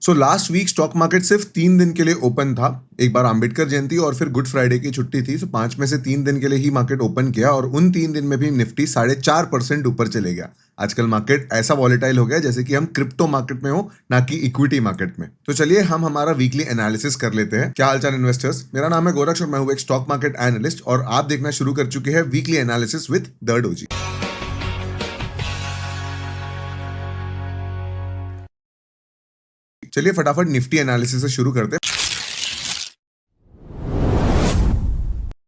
सो last week stock market सिर्फ 3 दिन के लिए ओपन था। एक बार अंबेडकर जयंती और फिर गुड फ्राइडे की छुट्टी थी। सो 5 में से 3 दिन के लिए ही मार्केट ओपन किया और उन 3 दिन में भी निफ्टी 4.5% ऊपर चले गया। आजकल मार्केट ऐसा वॉलेटाइल हो गया जैसे कि हम क्रिप्टो मार्केट में हो, ना कि इक्विटी मार्केट में। तो चलिए हम हमारा वीकली एनालिसिस कर लेते हैं। क्या हालचाल इन्वेस्टर्स, मेरा नाम है गोरक्ष और मैं हूं एक स्टॉक मार्केट एनालिस्ट और आप देखना शुरू कर चुके हैं weekly analysis with the doji. चलिए फटाफट निफ्टी एनालिसिस से शुरू करते हैं।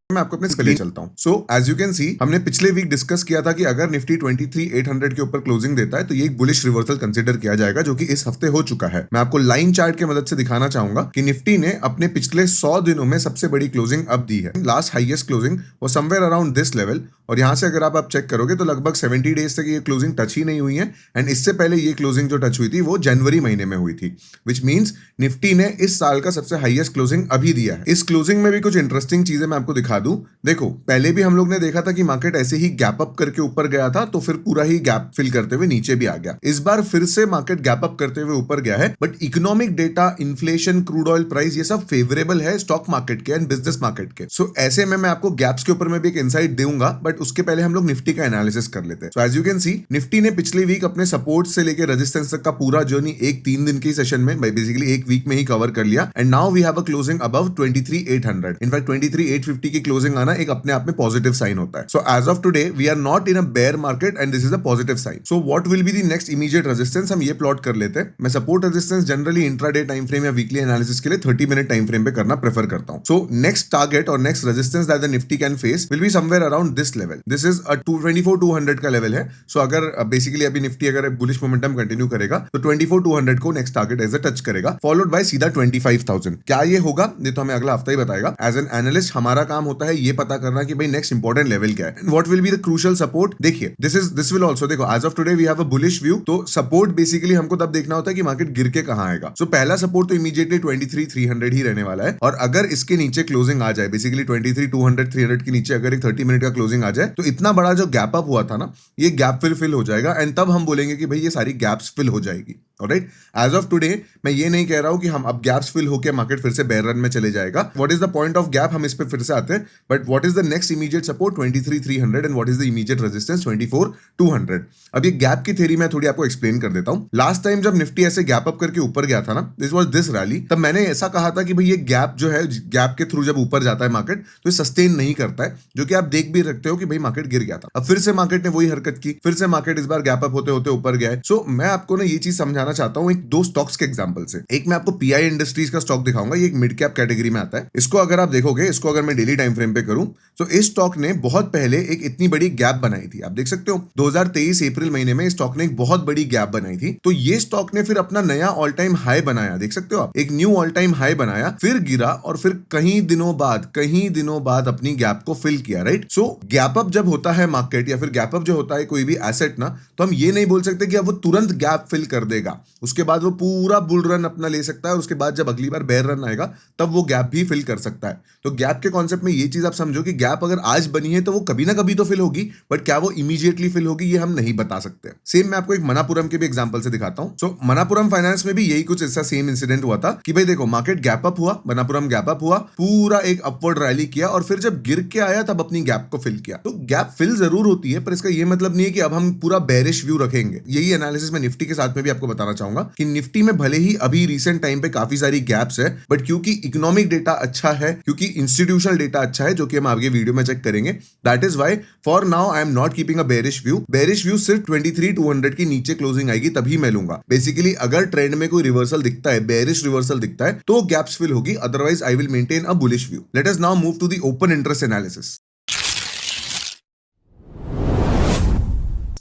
मैं आपको अपने स्क्रीन चलता हूं। So as you can see, हमने पिछले वीक डिस्कस किया था कि अगर निफ्टी 23,800 के ऊपर क्लोजिंग देता है तो ये एक बुलिश रिवर्सल कंसीडर किया जाएगा, जो कि इस हफ्ते हो चुका है। मैं आपको लाइन चार्ट की मदद से दिखाना चाहूंगा कि निफ्टी ने अपने पिछले 100 दिनों में सबसे बड़ी क्लोजिंग अब दी है। लास्ट हाईएस्ट क्लोजिंग वो समवेयर अराउंड दिस लेवल, और यहां से अगर आप चेक करोगे तो लगभग 70 डेज तक ये क्लोजिंग टच ही नहीं हुई है। एंड इससे पहले ये क्लोजिंग जो टच हुई थी वो जनवरी महीने में हुई थी, विच मींस निफ्टी ने इस साल का सबसे हाईएस्ट क्लोजिंग अभी दिया है। इस क्लोजिंग में भी कुछ इंटरेस्टिंग चीजें मैं आपको दिखा दूं। देखो, पहले भी हम लोग ने देखा था कि मार्केट ऐसे ही गैप अप करके ऊपर गया था, तो फिर पूरा ही गैप फिल करते हुए नीचे भी आ गया। इस बार फिर से मार्केट गैप अप करते हुए ऊपर गया है, but economic data, inflation, crude oil price, ये सब फेवरेबल है स्टॉक मार्केट के एंड बिजनेस मार्केट के। सो ऐसे में मैं आपको गैप्स के ऊपर में भी एक इनसाइट दूंगा, बट उसके पहले हम लोग निफ्टी का एनालिसिस कर लेते हैं। So as you can see, Nifty ने पिछले वीक अपने सपोर्ट से लेकर रेजिस्टेंस तक का पूरा जर्नी एक 3 दिन की सेशन में, बेसिकली एक वीक में ही कवर कर लिया। And now we have a closing above 23,800। In fact 23,850 की क्लोजिंग आना एक अपने आप में पॉजिटिव साइन होता है। So as of today we are not in a bear market and this is a positive sign. So what will be the next immediate resistance, हम ये प्लॉट कर लेते हैं। मैं support resistance generally intraday time frame या weekly analysis के लिए 30 minute time frame पे करना प्रेफर करता हूं। सो नेक्स्ट टारगेट और next resistance that the Nifty can face will be somewhere around this level. This is अ 24,200 का लेवल है। सो अगर बेसिकली अभी निफ्टी अगर बुलिश मोमेंटम कंटिन्यू करेगा तो 24,200 को next target as a touch करेगा, फॉलोड बाय सीधा 25,000। क्या ये होगा ये तो हमें अगला हफ्ता ही बताएगा। एज एन एनालिस्ट हमारा काम होता है ये पता करना कि भाई नेक्स्ट इंपॉर्टेंट लेवल क्या है, what will be the crucial support. देखिए, दिस विल आल्सो, देखो as of today we have a bullish view. तो सपोर्ट बेसिकली हमको तब देखना होता है कि मार्केट गिर के कहां आएगा। सो पहला सपोर्ट तो इमीडिएटली 23,300 ही रहने वाला है, और अगर इसके नीचे क्लोजिंग आ जाए, बेसिकली 23,200 300 के नीचे अगर एक 30 मिनट का क्लोजिंग आ जाए, तो इतना बड़ा जो गैप अप हुआ था ना, ये गैप फिल हो जाएगा। एंड तब हम बोलेंगे कि भाई ये सारी गैप्स फिल हो जाएगी। ऑलराइट, एज ऑफ टुडे मैं ये नहीं कह रहा हूं कि हम अब गैप्स फिल होकर मार्केट फिर से बेयर रन में चले जाएगा। What is the point of gap, हम इस पे फिर से आते हैं। But what is the next immediate support 23,300 and what is the immediate resistance 24,200। अब ये गैप की थ्योरी मैं थोड़ी आपको एक्सप्लेन कर देता हूं। लास्ट टाइम जब निफ्टी ऐसे गैप अप करके ऊपर गया था ना, दिस वाज दिस रैली, तब मैंने ऐसा कहा था कि भाई ये गैप जो है, गैप के थ्रू जब ऊपर जाता है मार्केट तो ये सस्टेन नहीं करता है, जो कि आप देख भी रखते हो कि भाई मार्केट गिर गया था। अब फिर से मार्केट ने वही हरकत की, फिर से मार्केट इस बार गैप अप होते होते ऊपर गया है। सो मैं आपको ना ये चीज समझाना चाहता हूं एक दो स्टॉक्स के एग्जांपल से। एक मैं आपको पीआई इंडस्ट्रीज का स्टॉक दिखाऊंगा, ये एक मिड कैप कैटेगरी में आता है। इसको अगर आप देखोगे, इसको अगर मैं डेली टाइम फ्रेम पे करूं, तो इस स्टॉक ने बहुत पहले एक इतनी बड़ी गैप बनाई थी। आप देख सकते हो 2023 अप्रैल महीने में स्टॉक ने एक बहुत बड़ी गैप बनाई थी। तो ये स्टॉक ने फिर अपना नया ऑल टाइम हाई बनाया, देख सकते हो आप, एक न्यू ऑल टाइम हाई बनाया, फिर गिरा और फिर कहीं दिनों बाद अपनी गैप को फिल किया। राइट, सो गैप अप जब होता है मार्केट, या फिर गैप अप जो होता है कोई भी एसेट ना, तो हम ये नहीं बोल सकते कि अब वो तुरंत गैप फिल कर देगा, उसके बाद वो पूरा बुल रन अपना ले सकता है, और उसके बाद जब अगली बार बेयर रन आएगा तब वो गैप भी फिल कर सकता है। तो गैप के कॉन्सेप्ट में ये चीज आप समझो कि गैप अगर आज बनी है तो वो कभी ना कभी तो फिल होगी, बट क्या वो इमीडिएटली फिल होगी ये हम नहीं बता सकते। सेम मैं आपको एक मनापुरम के भी एग्जांपल से दिखाता हूं। सो मनापुरम फाइनेंस में भी यही कुछ ऐसा सेम इंसिडेंट हुआ था कि भाई देखो, मार्केट गैप अप हुआ, मनापुरम गैप अप हुआ, पूरा एक अपवर्ड रैली किया, और फिर जब गिर के आया तब अपनी गैप को फिल किया। तो गैप फिल जरूर होती है, पर इसका ये मतलब नहीं है कि अब हम पूरा बेरिश व्यू रखेंगे। यही एनालिसिस मैं निफ्टी के साथ में भी आपको बताना चाहूंगा कि निफ्टी में भले ही अभी रिसेंट टाइम पे काफी सारी गैप्स है, बट क्योंकि इकोनॉमिक डेटा अच्छा है, क्योंकि इंस्टीट्यूशनल डेटा अच्छा है, जो कि हम आगे वीडियो में चेक करेंगे, that is why for now I am not keeping a bearish view. Bearish view सिर्फ 23,200 की नीचे क्लोजिंग आएगी तभी मैं लूंगा। बेसिकली अगर ट्रेंड में कोई रिवर्सल दिखता है, बेरिश रिवर्सल दिखता है, तो गैप्स फिल होगी, otherwise I will maintain a bullish view. Let us now move to the open interest analysis.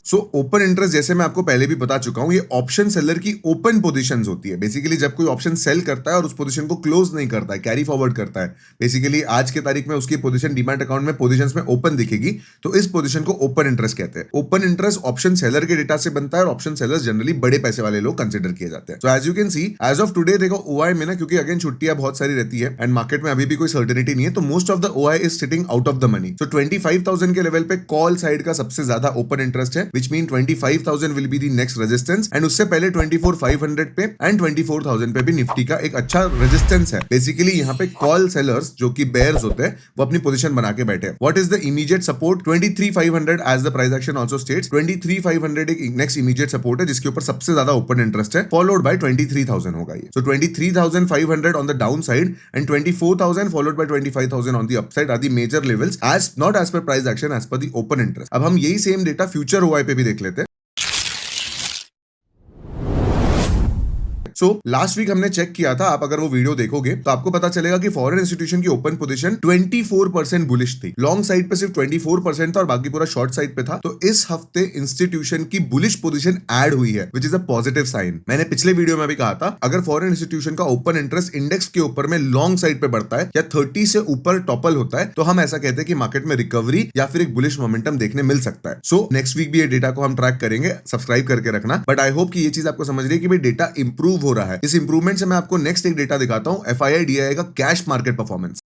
So open interest, जैसे मैं आपको पहले भी बता चुका हूं, ये ऑप्शन सेलर की ओपन पोजीशंस होती है। बेसिकली जब कोई ऑप्शन सेल करता है और उस पोजीशन को क्लोज नहीं करता है, कैरी फॉरवर्ड करता है, बेसिकली आज के तारीख में उसकी पोजीशन डीमैट अकाउंट में पोजीशंस में ओपन दिखेगी, तो इस पोजीशन को ओपन इंटरेस्ट कहते हैं। ओपन इंटरेस्ट ऑप्शन सेलर के डेटा से बनता है, और ऑप्शन सेलर्स जनरली बड़े पैसे वाले लोग कंसिडर किए जाते हैं। So as you can see, as of today देखो ओआई में ना, क्योंकि अगेन छुट्टियां बहुत सारी रहती है एंड मार्केट में अभी भी कोई सर्टेनिटी नहीं है, तो most of the OI is sitting out of the money. So 25,000 के लेवल पे कॉल साइड का सबसे ज्यादा ओपन इंटरेस्ट है, which mean 25,000 will be the next resistance and उससे पहले 24,500 पे एंड 24,000 पे भी निफ्टी का एक अच्छा रेजिस्टेंस है। बेसिकली यहाँ पे कॉल सेलर्स जो कि बेयर्स होते हैं वो अपनी पोजीशन बना के बैठे हैं। What is the immediate support? 23,500 as the price action also states. 23,500 एक नेक्स्ट इमीडिएट सपोर्ट है जिसके ऊपर सबसे ज्यादा ओपन इंटरेस्ट है, फॉलोड बाय 23,000 होगा ये। So 23,500 on the downside and 24,000 followed by 25,000 on the upside are the major levels as not as per price action, as per the open interest. अब हम यही सेम डेटा फ्यूचर ओआई पे भी देख लेते हैं। सो लास्ट वीक हमने check किया था, आप अगर वो वीडियो देखोगे तो आपको पता चलेगा कि फॉरेन इंस्टीट्यूशन की ओपन पोजीशन 24% बुलिश थी। लॉन्ग साइड पे सिर्फ 24% था और बाकी पूरा शॉर्ट साइड पे था। तो इस हफ्ते इंस्टीट्यूशन की बुलिश पोजीशन ऐड हुई है, which is a positive sign. मैंने पिछले वीडियो में भी कहा था अगर फॉरेन इंस्टीट्यूशन का ओपन इंटरेस्ट इंडेक्स के ऊपर में लॉन्ग साइड पे बढ़ता है या 30 से ऊपर टॉपल होता है तो हम ऐसा कहते हैं कि मार्केट में रिकवरी या फिर एक बुलिश मोमेंटम देखने मिल सकता है। सो नेक्स्ट वीक भी ये डेटा को हम ट्रैक करेंगे, सब्सक्राइब करके रखना। बट आई होप कि ये चीज आपको समझ रही है कि भाई डेटा इंप्रूव हो रहा है। इस इंप्रूवमेंट से मैं आपको नेक्स्ट एक डेटा दिखाता हूं, FII का कैश मार्केट परफॉर्मेंस।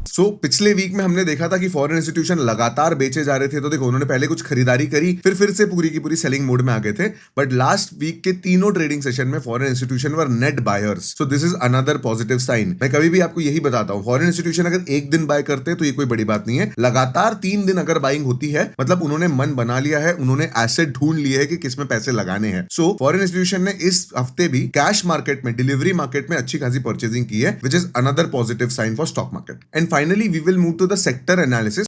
सो पिछले वीक में हमने देखा था कि फॉरेन इंस्टीट्यूशन लगातार बेचे जा रहे थे, तो देखो उन्होंने पहले कुछ खरीदारी करी फिर से पूरी की पूरी सेलिंग मोड में आ गए थे। बट लास्ट वीक के तीनों ट्रेडिंग सेशन में foreign institution were net buyers. So this is another positive sign. मैं कभी भी आपको यही बताता हूं, फॉरेन इंस्टीट्यूशन अगर एक दिन बाय करते हैं तो ये कोई बड़ी बात नहीं है, लगातार 3 दिन अगर बाइंग होती है मतलब उन्होंने मन बना लिया है, उन्होंने एसेट ढूंढ लिए है कि किसमें पैसे लगाने हैं। सो फॉरेन इंस्टीट्यूशन ने इस हफ्ते भी कैश मार्केट में, डिलीवरी मार्केट में अच्छी खासी परचेजिंग की है, which is another positive sign for stock market. And finally we will move to the sector analysis।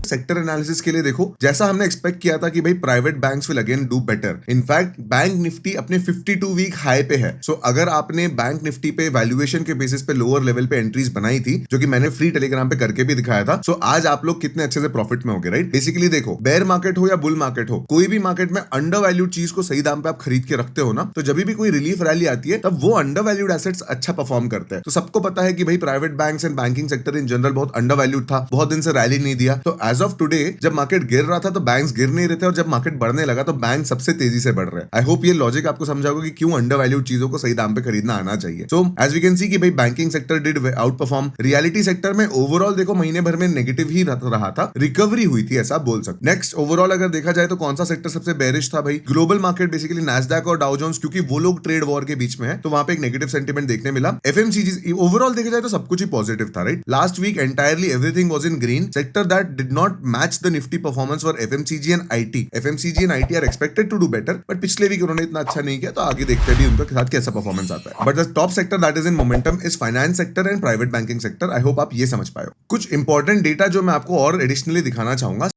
Sector analysis के लिए देखो, जैसा हमने एक्सपेक्ट किया था कि भाई private banks will again do better. In fact bank Nifty अपने 52 वीक हाई पे है। सो अगर आपने बैंक निफ्टी पे वैल्यूएशन के बेसिस पे लोअर लेवल पे एंट्रीज बनाई थी, जो कि मैंने फ्री टेलीग्राम पे करके भी दिखाया था, सो आज आप लोग कितने अच्छे से प्रॉफिट में होगे, राइट? बेसिकली देखो, बेयर मार्केट हो या बुल मार्केट हो, कोई भी मार्केट में अंडर वैल्यूड चीज को सही दाम पे आप खरीद के रखते हो ना, तो जब भी कोई रिलीफ रैली आती है तब वो अंडर वैल्यूड एसेट्स अच्छा परफॉर्म करते हैं। तो सबको पता है कि भाई private banks and banking sector in general बहुत अंडर वैल्यूड था, बहुत दिन से रैली नहीं दिया। तो एज ऑफ टुडे जब मार्केट गिर रहा था तो बैंक्स गिर नहीं रहे थे, और जब मार्केट बढ़ने लगा तो बैंक सबसे तेजी से बढ़ रहे हैं। आई होप ये लॉजिक आपको समझाओगे कि क्यों अंडर वैल्यूड चीजों को सही दाम पे खरीदना आना चाहिए। So as we can see कि भाई banking sector did outperform. Reality sector में ओवरऑल देखो महीने भर में नेगेटिव ही रहा था, रिकवरी हुई थी ऐसा बोल सकते। नेक्स्ट ओवरऑल अगर देखा जाए तो कौन सा सेक्टर सबसे बेरिश था भाई? ग्लोबल मार्केट, बेसिकली नैस्डैक और डाउ जोन्स, क्योंकि वो लोग ट्रेड वॉर के बीच में है तो वहां पे एक नेगेटिव सेंटीमेंट देखने मिला। एफएमसीजी ओवरऑल देखा जाए तो सब कुछ ही पॉजिटिव था, right? Last week entirely everything was in green. Sector that did not match the Nifty performance for FMCG and IT। FMCG and IT are expected to do better, but पिछले week उन्होंने इतना अच्छा नहीं किया, तो आगे देखते हैं भी उनके साथ कैसा परफॉर्मेंस आता है। But the top sector that is in momentum is finance sector and private banking sector. I hope आप ये समझ पाए हो। कुछ इंपॉर्टेंट डेटा जो मैं आपको और एडिशनली दिखाना चाहूंगा।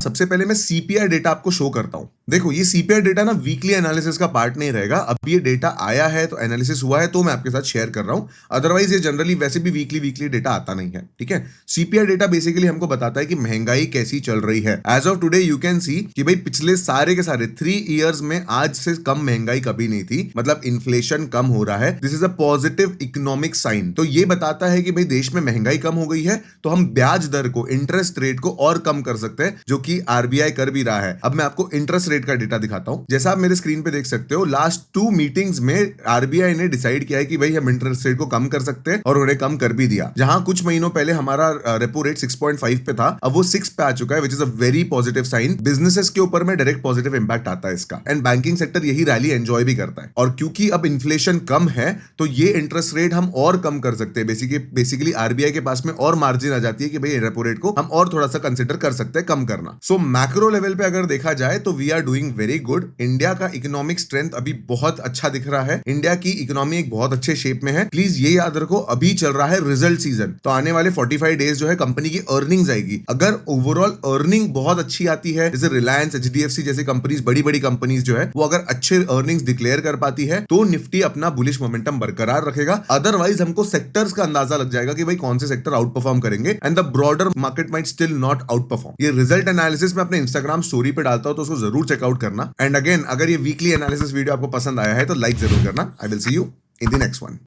सबसे पहले मैं CPI डेटा आपको शो करता हूं। देखो ये CPI डेटा ना वीकली एनालिसिस का पार्ट नहीं रहेगा। अब ये डेटा आया है तो एनालिसिस हुआ है तो मैं आपके साथ शेयर कर रहा हूं, अदरवाइज ये जनरली वैसे भी वीकली डेटा आता नहीं है, ठीक है? CPI डेटा बेसिकली हमको बताता है कि महंगाई कैसी चल रही है। As of today you can see कि भाई पिछले सारे के सारे 3 इयर्स में आज से कम महंगाई कभी नहीं थी, मतलब इन्फ्लेशन कम हो रहा है। This is a positive economic sign. तो ये बताता है कि भाई देश में महंगाई कम हो गई है तो हम ब्याज दर को, इंटरेस्ट रेट को और कम कर सकते हैं, जो कि RBI कर भी रहा है। अब मैं आपको इंटरेस्ट रेट का डेटा दिखाता हूं। जैसा आप मेरे स्क्रीन पे देख सकते हो, लास्ट 2 मीटिंग्स में RBI ने डिसाइड किया है कि भाई हम इंटरेस्ट रेट को कम कर सकते हैं, और उन्हें कम कर भी दिया। जहां कुछ महीनों पहले हमारा रेपो रेट 6.5 पे था, अब वो 6 पे आ चुका है, which is a very positive sign. Businesses के ऊपर में डायरेक्ट पॉजिटिव इंपैक्ट आता है इसका, एंड बैंकिंग सेक्टर यही रैली एंजॉय भी करता है। और क्योंकि अब इन्फ्लेशन कम है तो ये इंटरेस्ट रेट हम और कम कर सकते हैं। बेसिकली RBI के पास में और मार्जिन आ जाती है कि भाई रेपो रेट को हम और थोड़ा सा कंसिडर कर सकते हैं कम करना। सो मैक्रो लेवल पे अगर देखा जाए तो we are doing very good. India का इकोनॉमिक स्ट्रेंथ अभी बहुत अच्छा दिख रहा है। इंडिया की इकोनॉमी एक बहुत अच्छे शेप में है। प्लीज ये याद रखो, अभी चल रहा है रिजल्ट सीजन, तो आने वाले 45 डेज जो है कंपनी की अर्निंग्स आएगी। अगर ओवरऑल अर्निंग बहुत अच्छी आती है, जैसे रिलायंस, HDFC जैसे कंपनीज, बड़ी कंपनीज जो है वो अगर अच्छे अर्निंग्स डिक्लेयर कर पाती है तो निफ्टी अपना बुलिश मोमेंटम बरकरार रखेगा। अदरवाइज हमको सेक्टर्स का अंदाजा लग जाएगा कि भाई कौन से सेक्टर आउट परफॉर्म करेंगे, and the broader market might still not out perform. ये रिजल्ट एनालिसिस में अपने इंस्टाग्राम स्टोरी पे डालता हूं, तो उसको जरूर चेकआउट करना। एंड अगेन, अगर ये वीकली एनालिसिस वीडियो आपको पसंद आया है तो लाइक जरूर करना। I will see you in the next one.